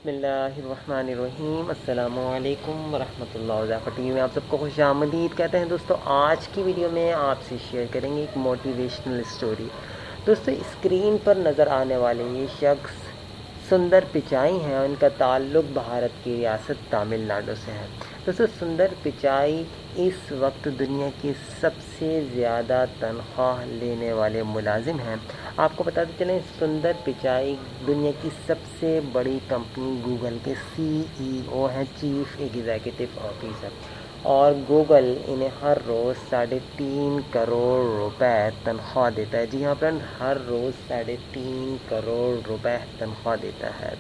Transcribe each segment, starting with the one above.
बिस्मिल्लाहिर्रहमानिर्रहीम अस्सलामुअलैकुम वरहमतुल्लाहि वबरकातुहू में आप सबको खुश आमदीद कहते हैं। दोस्तों, आज की वीडियो में आपसे शेयर करेंगे एक मोटिवेशनल स्टोरी। दोस्तों, स्क्रीन पर नज़र आने वाले ये शख्स सुंदर पिचाई हैं। उनका ताल्लुक़ भारत की रियासत तमिलनाडु से है। दोस्तों, सुंदर पिचाई इस वक्त दुनिया के सबसे ज़्यादा तनख्वाह लेने वाले मुलाजिम हैं। आपको बताते चलें, सुंदर पिचाई दुनिया की सबसे बड़ी कंपनी गूगल के CEO हैं, चीफ एग्जीक्यूटिव ऑफिसर, और गूगल इन्हें हर रोज़ 3.5 करोड़ रुपए तनख्वाह देता है। जी हाँ फ्रेंड, हर रोज़ 3.5 करोड़ रुपए तनख्वाह देता है।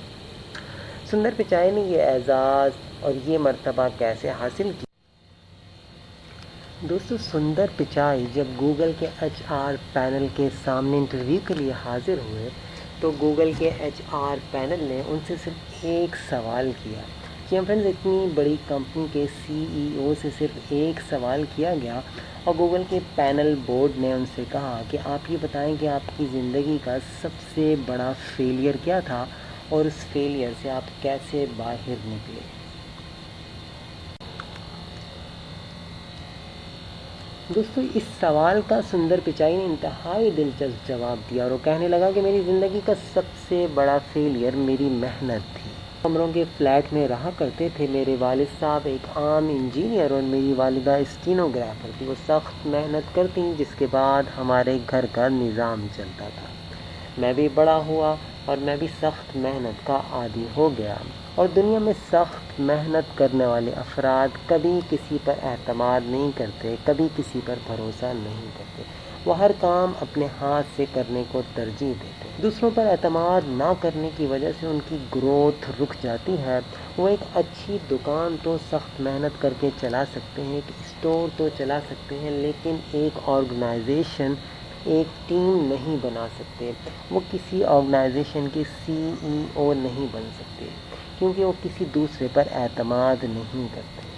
सुंदर पिचाई ने ये एजाज़ और ये मर्तबा कैसे हासिल किया? दोस्तों, सुंदर पिचाई जब गूगल के HR पैनल के सामने इंटरव्यू के लिए हाजिर हुए तो गूगल के HR पैनल ने उनसे सिर्फ एक सवाल किया। कि फ्रेंड्स, इतनी बड़ी कंपनी के CEO से सिर्फ एक सवाल किया गया और गूगल के पैनल बोर्ड ने उनसे कहा कि आप ये बताएं कि आपकी ज़िंदगी का सबसे बड़ा फेलियर क्या था और उस फेलियर से आप कैसे बाहर निकले। दोस्तों, इस सवाल का सुंदर पिचाई ने इंतहाई दिलचस्प जवाब दिया और वो कहने लगा कि मेरी ज़िंदगी का सबसे बड़ा फेलियर मेरी मेहनत थी। कमरों के फ्लैट में रहा करते थे। मेरे वालिद साहब एक आम इंजीनियर और मेरी वालिदा स्टीनोग्राफर थी। वो सख्त मेहनत करती, जिसके बाद हमारे घर का निज़ाम चलता था। मैं भी बड़ा हुआ और मैं भी सख्त मेहनत का आदी हो गया। और दुनिया में सख्त मेहनत करने वाले अफराद कभी किसी पर एतमाद नहीं करते, कभी किसी पर भरोसा नहीं करते। वो हर काम अपने हाथ से करने को तरजीह देते हैं। दूसरों पर एतमाद ना करने की वजह से उनकी ग्रोथ रुक जाती है। वो एक अच्छी दुकान तो सख्त मेहनत करके चला सकते हैं, एक स्टोर तो चला सकते हैं, लेकिन एक ऑर्गेनाइजेशन, एक टीम नहीं बना सकते। वो किसी ऑर्गेनाइजेशन के CEO नहीं बन सकते, क्योंकि वो किसी दूसरे पर एतमाद नहीं करते।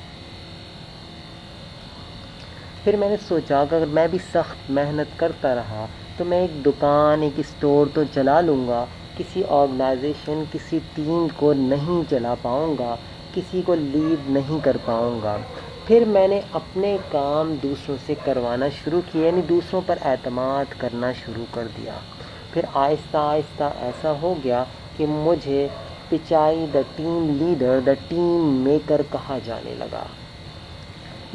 फिर मैंने सोचा कि अगर मैं भी सख्त मेहनत करता रहा तो मैं एक दुकान, एक स्टोर तो चला लूँगा, किसी ऑर्गेनाइजेशन, किसी टीम को नहीं चला पाऊँगा, किसी को लीड नहीं कर पाऊँगा। फिर मैंने अपने काम दूसरों से करवाना शुरू किया, यानी दूसरों पर एतमाद करना शुरू कर दिया। फिर आहिस्ता आहिस्ता ऐसा हो गया कि मुझे Pichai the team leader, the team maker कहा जाने लगा।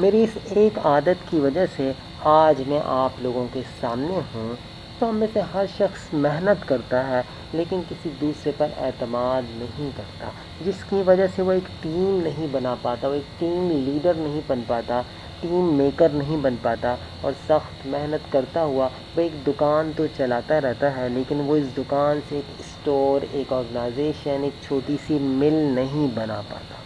मेरी इस एक आदत की वजह से आज मैं आप लोगों के सामने हूँ। तो हम में से हर शख्स मेहनत करता है, लेकिन किसी दूसरे पर एतमाद नहीं करता, जिसकी वजह से वो एक टीम नहीं बना पाता, वो एक टीम लीडर नहीं बन पाता, टीम मेकर नहीं बन पाता। और सख्त मेहनत करता हुआ वो एक दुकान तो चलाता रहता है, लेकिन वो इस दुकान से एक स्टोर, एक ऑर्गेनाइजेशन, एक छोटी सी मिल नहीं बना पाता।